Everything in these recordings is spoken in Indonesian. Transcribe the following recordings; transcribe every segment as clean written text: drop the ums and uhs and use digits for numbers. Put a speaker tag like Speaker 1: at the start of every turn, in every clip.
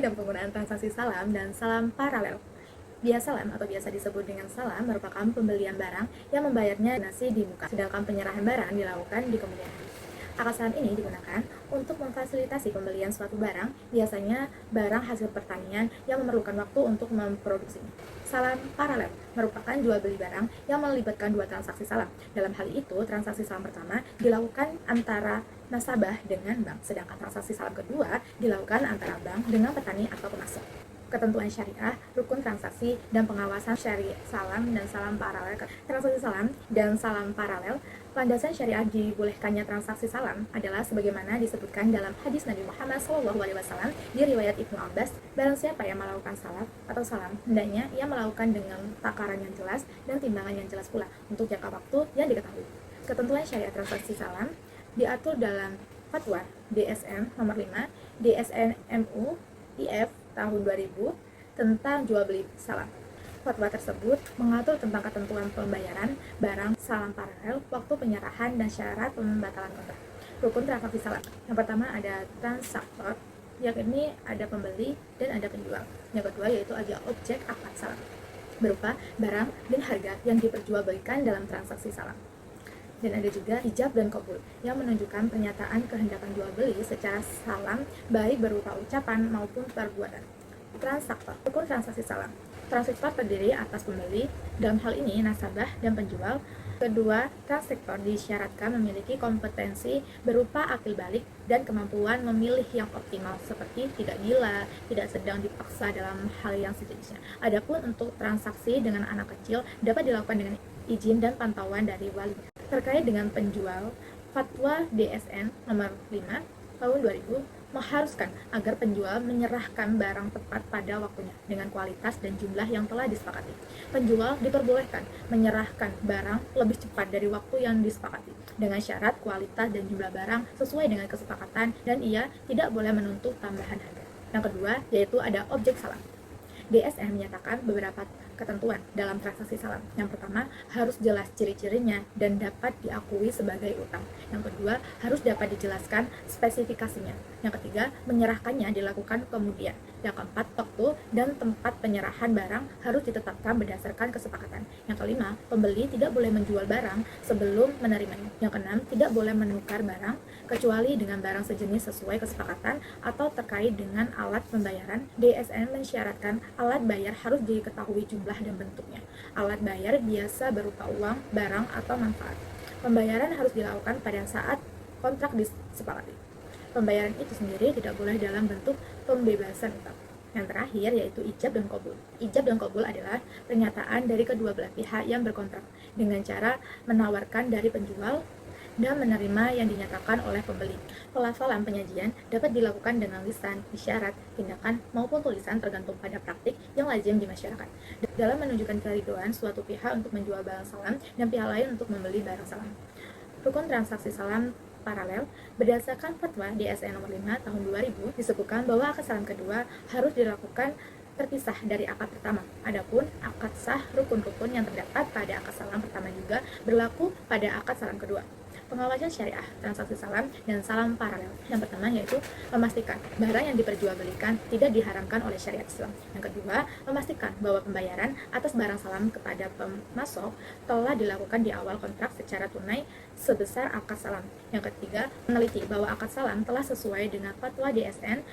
Speaker 1: dan penggunaan transaksi salam dan salam paralel. Biasa salam atau biasa disebut dengan salam merupakan pembelian barang yang membayarnya donasi di muka, sedangkan penyerahan barang dilakukan di kemudian hari. Akad salam ini digunakan untuk memfasilitasi pembelian suatu barang, biasanya barang hasil pertanian yang memerlukan waktu untuk memproduksinya. Salam paralel merupakan jual beli barang yang melibatkan dua transaksi salam. Dalam hal itu, transaksi salam pertama dilakukan antara nasabah dengan bank, sedangkan transaksi salam kedua dilakukan antara bank dengan petani atau pemasok. Ketentuan syariah, rukun transaksi, dan pengawasan syariah salam dan salam paralel. Transaksi salam dan salam paralel, landasan syariah dibolehkannya transaksi salam adalah sebagaimana disebutkan dalam hadis Nabi Muhammad SAW di riwayat Ibnu Abbas, barang siapa yang melakukan salam atau salam, hendaknya ia melakukan dengan takaran yang jelas dan timbangan yang jelas pula untuk jangka waktu yang diketahui. Ketentuan syariah transaksi salam diatur dalam Fatwa DSM nomor 5 DSN MU IF tahun 2000 tentang jual beli salam. Fatwa tersebut mengatur tentang ketentuan pembayaran barang salam paralel, waktu penyerahan, dan syarat pembatalan kontrak. Rukun transaksi salam. Yang pertama ada transaktor, yakni ada pembeli dan ada penjual. Yang kedua yaitu ada objek akad salam, berupa barang dan harga yang diperjualbelikan dalam transaksi salam. Dan ada juga ijab dan qabul yang menunjukkan pernyataan kehendakan jual beli secara salam, baik berupa ucapan maupun perbuatan. Transaktor, rukun transaksi salam. Transaktor terdiri atas pembeli, dalam hal ini nasabah dan penjual. Kedua, transaktor disyaratkan memiliki kompetensi berupa akil balik dan kemampuan memilih yang optimal, seperti tidak gila, tidak sedang dipaksa dalam hal yang sejenisnya. Adapun untuk transaksi dengan anak kecil dapat dilakukan dengan izin dan pantauan dari walinya. Terkait dengan penjual, Fatwa DSN nomor 5 tahun 2000 mengharuskan agar penjual menyerahkan barang tepat pada waktunya dengan kualitas dan jumlah yang telah disepakati. Penjual diperbolehkan menyerahkan barang lebih cepat dari waktu yang disepakati dengan syarat kualitas dan jumlah barang sesuai dengan kesepakatan, dan ia tidak boleh menuntut tambahan harga. Yang kedua yaitu ada objek salam. DSN menyatakan beberapa ketentuan dalam transaksi salam. Yang pertama, harus jelas ciri-cirinya dan dapat diakui sebagai utang. Yang kedua, harus dapat dijelaskan spesifikasinya. Yang ketiga, menyerahkannya dilakukan kemudian. Yang keempat, waktu dan tempat penyerahan barang harus ditetapkan berdasarkan kesepakatan. Yang kelima, pembeli tidak boleh menjual barang sebelum menerimanya. Yang keenam, tidak boleh menukar barang kecuali dengan barang sejenis sesuai kesepakatan atau terkait dengan alat pembayaran. DSN mensyaratkan alat bayar harus diketahui jumlah dan bentuknya. Alat bayar biasa berupa uang, barang, atau manfaat. Pembayaran harus dilakukan pada saat kontrak disepakati. Pembayaran itu sendiri tidak boleh dalam bentuk pembebasan utang. Yang terakhir yaitu ijab dan qabul. Ijab dan qabul adalah pernyataan dari kedua belah pihak yang berkontrak dengan cara menawarkan dari penjual dan menerima yang dinyatakan oleh pembeli. Pelafalan penyajian dapat dilakukan dengan lisan, isyarat, tindakan, maupun tulisan tergantung pada praktik yang lazim di masyarakat dalam menunjukkan keriduan suatu pihak untuk menjual barang salam dan pihak lain untuk membeli barang salam. Rukun transaksi salam paralel, berdasarkan Fatwa DSN nomor 5 tahun 2000 disebutkan bahwa akad salam kedua harus dilakukan terpisah dari akad pertama. Adapun akad sah rukun-rukun yang terdapat pada akad salam pertama juga berlaku pada akad salam kedua. Pengawasan syariah transaksi salam dan salam paralel. Yang pertama yaitu memastikan barang yang diperjualbelikan tidak diharamkan oleh syariat Islam. Yang kedua, memastikan bahwa pembayaran atas barang salam kepada pemasok telah dilakukan di awal kontrak secara tunai sebesar akad salam. Yang ketiga, meneliti bahwa akad salam telah sesuai dengan Fatwa DSN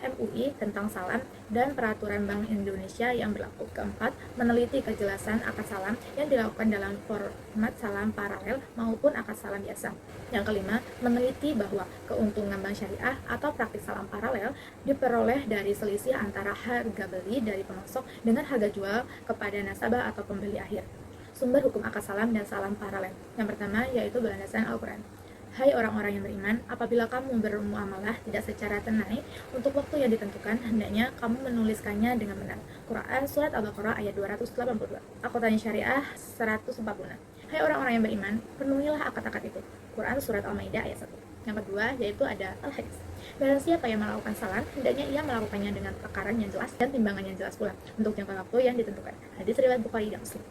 Speaker 1: MUI tentang salam dan peraturan Bank Indonesia yang berlaku. Keempat, meneliti kejelasan akad salam yang dilakukan dalam format salam paralel maupun akad salam biasa. Yang kelima, meneliti bahwa keuntungan bank syariah atau praktik salam paralel diperoleh dari selisih antara harga beli dari pemasok dengan harga jual kepada nasabah atau pembeli akhir. Sumber hukum akad salam dan salam paralel. Yang pertama yaitu berlandaskan Al-Quran. Hai orang-orang yang beriman, apabila kamu bermuamalah tidak secara tunai untuk waktu yang ditentukan, hendaknya kamu menuliskannya dengan benar. Quran Surat Al-Baqarah ayat 282. Akuntansi Syariah 146. Hai orang-orang yang beriman, penuhilah akad-akad itu. Quran Surat Al-Maidah ayat 1. Yang kedua yaitu ada Al-Hadis. Barang siapa yang melakukan salam, hendaknya ia melakukannya dengan takaran yang jelas dan timbangan yang jelas pula untuk jangka waktu yang ditentukan. Hadis riwayat Bukhari dan Muslim.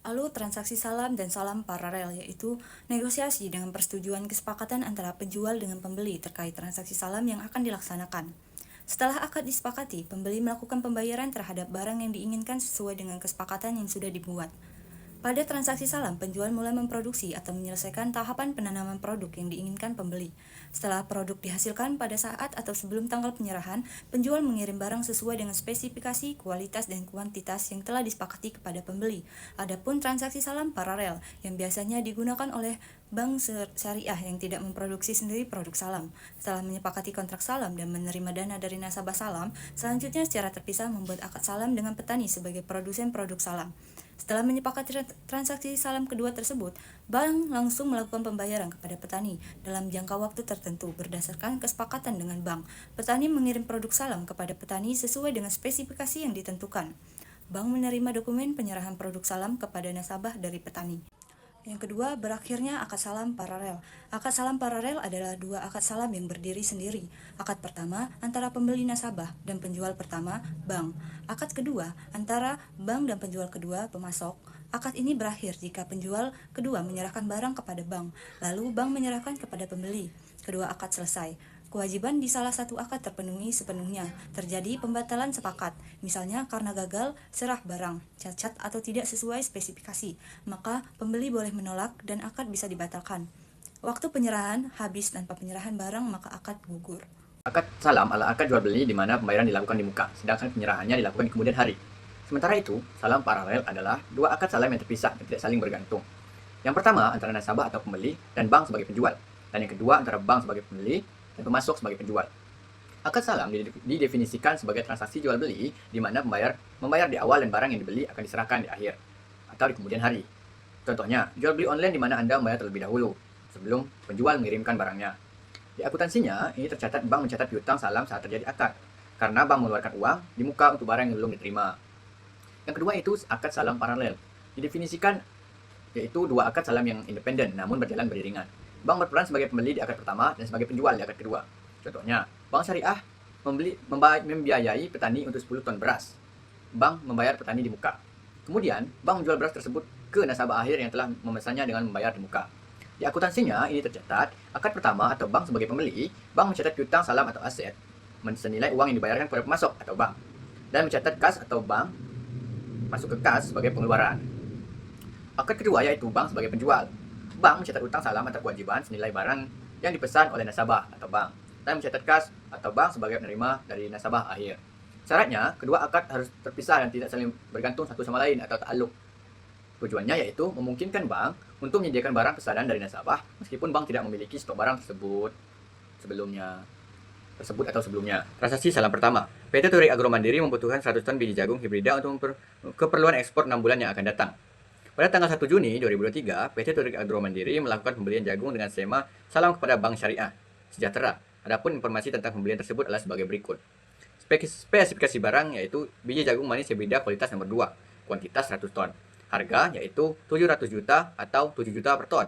Speaker 2: Lalu transaksi salam dan salam paralel, yaitu negosiasi dengan persetujuan kesepakatan antara penjual dengan pembeli terkait transaksi salam yang akan dilaksanakan. Setelah akad disepakati, pembeli melakukan pembayaran terhadap barang yang diinginkan sesuai dengan kesepakatan yang sudah dibuat. Pada transaksi salam, penjual mulai memproduksi atau menyelesaikan tahapan penanaman produk yang diinginkan pembeli. Setelah produk dihasilkan pada saat atau sebelum tanggal penyerahan, penjual mengirim barang sesuai dengan spesifikasi, kualitas, dan kuantitas yang telah disepakati kepada pembeli. Adapun transaksi salam paralel yang biasanya digunakan oleh bank syariah yang tidak memproduksi sendiri produk salam. Setelah menyepakati kontrak salam dan menerima dana dari nasabah salam, selanjutnya secara terpisah membuat akad salam dengan petani sebagai produsen produk salam. Setelah menyepakati transaksi salam kedua tersebut, bank langsung melakukan pembayaran kepada petani dalam jangka waktu tertentu berdasarkan kesepakatan dengan bank. Petani mengirim produk salam kepada petani sesuai dengan spesifikasi yang ditentukan. Bank menerima dokumen penyerahan produk salam kepada nasabah dari petani. Yang kedua, berakhirnya akad salam paralel. Akad salam paralel adalah dua akad salam yang berdiri sendiri. Akad pertama antara pembeli nasabah dan penjual pertama, bank. Akad kedua antara bank dan penjual kedua, pemasok. Akad ini berakhir jika penjual kedua menyerahkan barang kepada bank, lalu bank menyerahkan kepada pembeli. Kedua akad selesai. Kewajiban di salah satu akad terpenuhi sepenuhnya, terjadi pembatalan sepakat, misalnya karena gagal serah barang, cacat atau tidak sesuai spesifikasi, maka pembeli boleh menolak dan akad bisa dibatalkan. Waktu penyerahan habis tanpa penyerahan barang, maka akad gugur.
Speaker 3: Akad salam adalah akad jual beli di mana pembayaran dilakukan di muka, sedangkan penyerahannya dilakukan di kemudian hari. Sementara itu, salam paralel adalah dua akad salam yang terpisah dan tidak saling bergantung. Yang pertama antara nasabah atau pembeli dan bank sebagai penjual, dan yang kedua antara bank sebagai pembeli dan pemasok sebagai penjual. Akad salam didefinisikan sebagai transaksi jual beli di mana membayar di awal dan barang yang dibeli akan diserahkan di akhir atau di kemudian hari. Contohnya, jual beli online di mana Anda membayar terlebih dahulu sebelum penjual mengirimkan barangnya. Di akuntansinya, ini tercatat bank mencatat piutang salam saat terjadi akad karena bank mengeluarkan uang di muka untuk barang yang belum diterima. Yang kedua itu akad salam paralel. Didefinisikan yaitu dua akad salam yang independen namun berjalan beriringan. Bank berperan sebagai pembeli di akad pertama dan sebagai penjual di akad kedua. Contohnya, bank syariah membiayai petani untuk 10 ton beras. Bank membayar petani di muka. Kemudian, bank menjual beras tersebut ke nasabah akhir yang telah memesannya dengan membayar di muka. Di akuntansinya, ini tercatat, akad pertama atau bank sebagai pembeli, bank mencatat piutang salam atau aset, senilai uang yang dibayarkan kepada pemasok atau bank, dan mencatat kas atau bank masuk ke kas sebagai pengeluaran. Akad kedua yaitu bank sebagai penjual. Bank mencatat utang salam atau kewajiban senilai barang yang dipesan oleh nasabah atau bank, dan mencatat kas atau bank sebagai penerima dari nasabah akhir. Syaratnya, kedua akad harus terpisah dan tidak saling bergantung satu sama lain atau ta'alluq. Tujuannya yaitu memungkinkan bank untuk menyediakan barang pesanan dari nasabah meskipun bank tidak memiliki stok barang tersebut sebelumnya. Transaksi salam pertama. PT Torik Agro Mandiri membutuhkan 100 ton biji jagung hibrida untuk keperluan ekspor 6 bulan yang akan datang. Pada tanggal 1 Juni 2023, PT Torik Agro Mandiri melakukan pembelian jagung dengan skema salam kepada Bank Syariah Sejahtera. Adapun informasi tentang pembelian tersebut adalah sebagai berikut. Spesifikasi barang yaitu biji jagung manis hibrida kualitas nomor 2, kuantitas 100 ton. Harga yaitu 700 juta atau 7 juta per ton.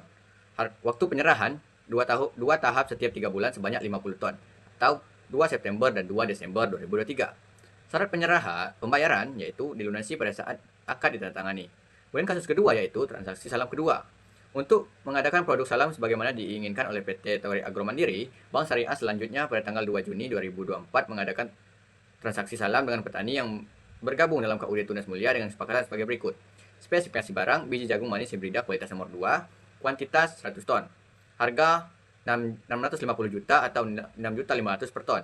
Speaker 3: Waktu penyerahan 2 tahap setiap 3 bulan sebanyak 50 ton atau 2 September dan 2 Desember 2023. Syarat pembayaran yaitu dilunasi pada saat akad ditandatangani. Kemudian kasus kedua yaitu transaksi salam kedua. Untuk mengadakan produk salam sebagaimana diinginkan oleh PT Torik Agro Mandiri, Bank Syariah selanjutnya pada tanggal 2 Juni 2024 mengadakan transaksi salam dengan petani yang bergabung dalam KUD Tunas Mulia dengan kesepakatan sebagai berikut. Spesifikasi barang, biji jagung manis hibrida kualitas nomor 2, kuantitas 100 ton. Harga 650 juta atau 6.500.000 per ton.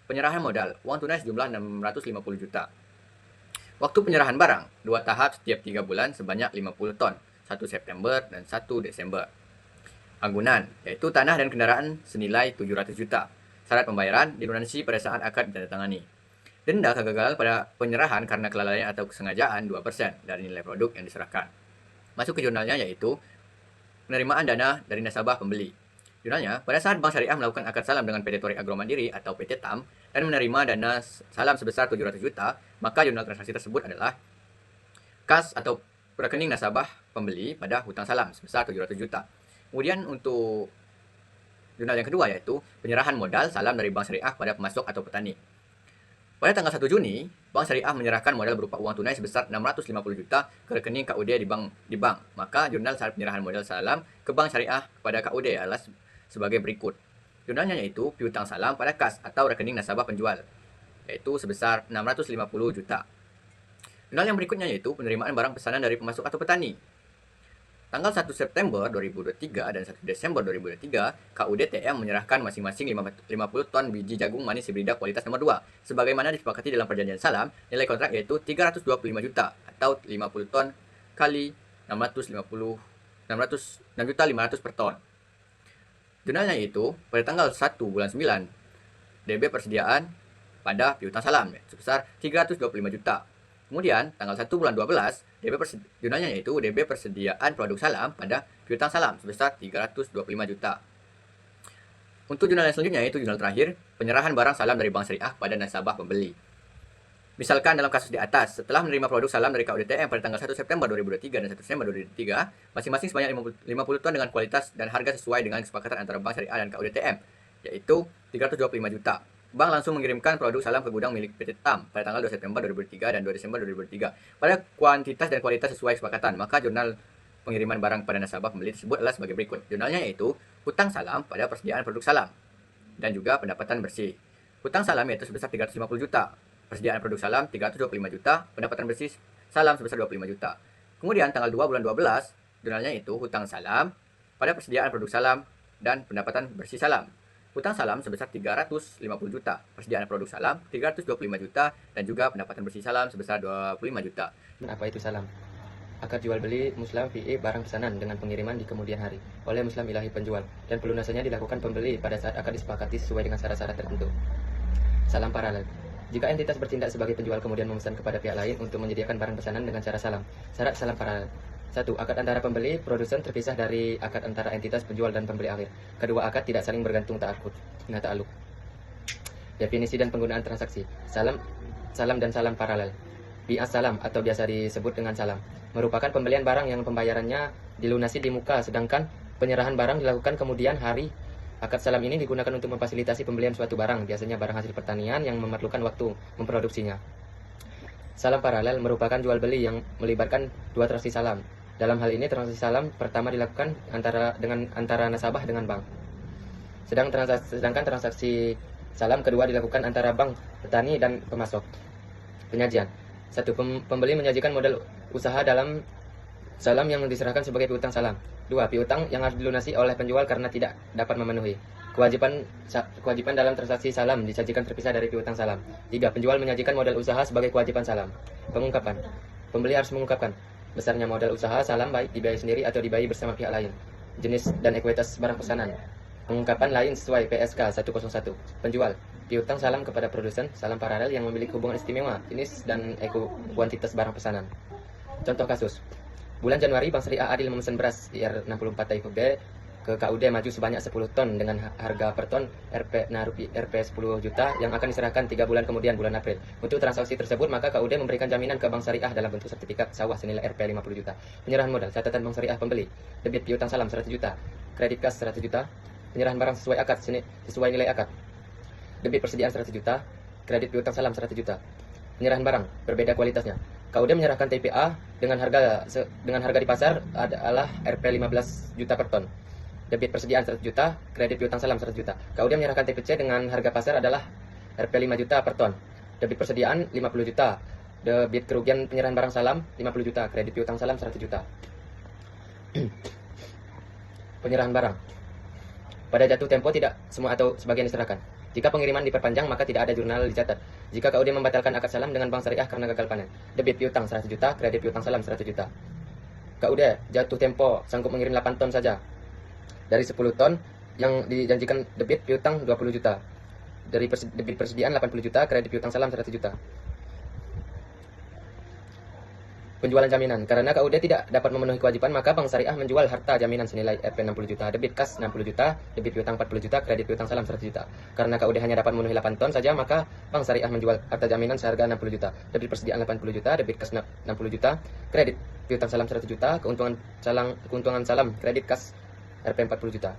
Speaker 3: Penyerahan modal, uang tunai sejumlah 650 juta. Waktu penyerahan barang, 2 tahap setiap 3 bulan sebanyak 50 ton, 1 September dan 1 Desember. Anggunan, yaitu tanah dan kendaraan senilai 700 juta. Syarat pembayaran dilunasi pada saat akad ditandatangani. Denda kegagalan pada penyerahan karena kelalaian atau kesengajaan 2% dari nilai produk yang diserahkan. Masuk ke jurnalnya yaitu penerimaan dana dari nasabah pembeli. Jurnalnya, pada saat Bank Syariah melakukan akad salam dengan PT Torik Agro Mandiri atau PT TAM dan menerima dana salam sebesar 700 juta, maka jurnal transaksi tersebut adalah kas atau rekening nasabah pembeli pada hutang salam sebesar 700 juta. Kemudian untuk jurnal yang kedua yaitu penyerahan modal salam dari Bank Syariah pada pemasok atau petani. Pada tanggal 1 Juni, Bank Syariah menyerahkan modal berupa uang tunai sebesar 650 juta ke rekening KUD di bank. Maka jurnal syarat penyerahan modal salam ke Bank Syariah kepada KUD adalah sebagai berikut. Jurnalnya yaitu piutang salam pada kas atau rekening nasabah penjual. yaitu sebesar 650 juta. Jurnal yang berikutnya yaitu penerimaan barang pesanan dari pemasok atau petani. Tanggal 1 September 2023 dan 1 Desember 2023, KUD-TM menyerahkan masing-masing 50 ton biji jagung manis hibrida kualitas nomor 2. Sebagaimana disepakati dalam perjanjian salam, nilai kontrak yaitu 325 juta atau 50 ton kali 6,500 per ton. Jurnalnya itu pada tanggal 1 bulan 9, DB persediaan pada piutang salam sebesar 325 juta. Kemudian tanggal 1 bulan 12, jurnalnya yaitu DB persediaan produk salam pada piutang salam sebesar 325 juta. Untuk jurnal yang selanjutnya yaitu jurnal terakhir, penyerahan barang salam dari Bank Syariah pada nasabah pembeli. Misalkan dalam kasus di atas, setelah menerima produk salam dari KUD-TM pada tanggal 1 September 2023 dan 1 Desember 2023, masing-masing sebanyak 50 ton dengan kualitas dan harga sesuai dengan kesepakatan antara Bank Syariah dan KUD-TM, yaitu 325 juta. Bank langsung mengirimkan produk salam ke gudang milik PT TAM pada tanggal 2 September 2003 dan 2 Desember 2003 pada kuantitas dan kualitas sesuai kesepakatan. Maka jurnal pengiriman barang pada nasabah pembeli tersebut adalah sebagai berikut. Jurnalnya yaitu hutang salam pada persediaan produk salam dan juga pendapatan bersih. Hutang salam yaitu sebesar 350 juta, persediaan produk salam 325 juta, pendapatan bersih salam sebesar 25 juta. Kemudian tanggal 2 bulan 12, jurnalnya itu hutang salam pada persediaan produk salam dan pendapatan bersih salam. Hutang salam sebesar 350 juta, persediaan produk salam 325 juta, dan juga pendapatan bersih salam sebesar 25 juta.
Speaker 4: Apa itu salam? Akad jual beli muslam fi barang pesanan dengan pengiriman di kemudian hari oleh muslam ilahi penjual, dan pelunasannya dilakukan pembeli pada saat akad disepakati sesuai dengan syarat-syarat tertentu. Salam paralel. Jika entitas bertindak sebagai penjual kemudian memesan kepada pihak lain untuk menyediakan barang pesanan dengan cara salam. Syarat salam paralel. 1. Akad antara pembeli, produsen terpisah dari akad antara entitas penjual dan pembeli akhir. Kedua akad tidak saling bergantung ta'aluk. Definisi dan penggunaan transaksi. Salam dan salam paralel. Bi'as salam atau biasa disebut dengan salam merupakan pembelian barang yang pembayarannya dilunasi di muka, sedangkan penyerahan barang dilakukan kemudian hari. Akad salam ini digunakan untuk memfasilitasi pembelian suatu barang, biasanya barang hasil pertanian yang memerlukan waktu memproduksinya. Salam paralel merupakan jual beli yang melibatkan dua transaksi salam. Dalam hal ini transaksi salam pertama dilakukan antara nasabah dengan bank. Sedangkan transaksi salam kedua dilakukan antara bank, petani dan pemasok. Penyajian. 1. Pembeli menyajikan modal usaha dalam salam yang diserahkan sebagai piutang salam. 2. Piutang yang harus dilunasi oleh penjual karena tidak dapat memenuhi kewajiban dalam transaksi salam disajikan terpisah dari piutang salam. 3. Penjual menyajikan modal usaha sebagai kewajiban salam. Pengungkapan. Pembeli harus mengungkapkan besarnya modal usaha salam baik dibayar sendiri atau dibayar bersama pihak lain. Jenis dan ekuitas barang pesanan. Pengungkapan lain sesuai PSK 101. Penjual piutang salam kepada produsen salam paralel yang memiliki hubungan istimewa jenis dan kuantitas barang pesanan. Contoh kasus. Bulan Januari Bank Syariah Adil memesan beras IR64 Type B ke KUD maju sebanyak 10 ton dengan harga per ton Rp 10 juta yang akan diserahkan 3 bulan kemudian bulan April. Untuk transaksi tersebut maka KUD memberikan jaminan ke Bank Syariah dalam bentuk sertifikat sawah senilai Rp 50 juta. Penyerahan modal, catatan Bank Syariah pembeli, debit piutang salam 100 juta, kredit kas 100 juta, penyerahan barang sesuai akad sesuai nilai akad. Debit persediaan 100 juta, kredit piutang salam 100 juta. Penyerahan barang berbeda kualitasnya. KUD menyerahkan TPA dengan harga di pasar adalah Rp 15 juta per ton. Debit persediaan 100 juta, kredit piutang salam 100 juta. KUD menyerahkan TPC dengan harga pasar adalah Rp 5 juta per ton. Debit persediaan 50 juta. Debit kerugian penyerahan barang salam 50 juta, kredit piutang salam 100 juta. Penyerahan barang. Pada jatuh tempo tidak semua atau sebagian diserahkan. Jika pengiriman diperpanjang maka tidak ada jurnal dicatat. Jika KUD membatalkan akad salam dengan Bank Syariah karena gagal panen. Debit piutang 100 juta, kredit piutang salam 100 juta. KUD jatuh tempo sanggup mengirim 8 ton saja. Dari 10 ton yang dijanjikan debit piutang 20 juta. Dari debit persediaan 80 juta, kredit piutang salam 100 juta. Penjualan jaminan. Karena KUD tidak dapat memenuhi kewajiban, maka Bank Syariah menjual harta jaminan senilai Rp 60 juta, debit kas 60 juta, debit piutang 40 juta, kredit piutang salam 100 juta. Karena KUD hanya dapat memenuhi 8 ton saja, maka Bank Syariah menjual harta jaminan seharga 60 juta, debit persediaan 80 juta, debit kas 60 juta, kredit piutang salam 100 juta, keuntungan salam, kredit kas Rp 40 juta.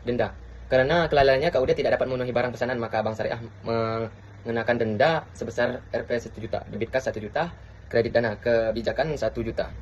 Speaker 4: Denda. Karena kelalaiannya KUD tidak dapat memenuhi barang pesanan, maka Bank Syariah mengenakan denda sebesar Rp 1 juta, debit kas 1 juta, kredit dana kebijakan 1 juta.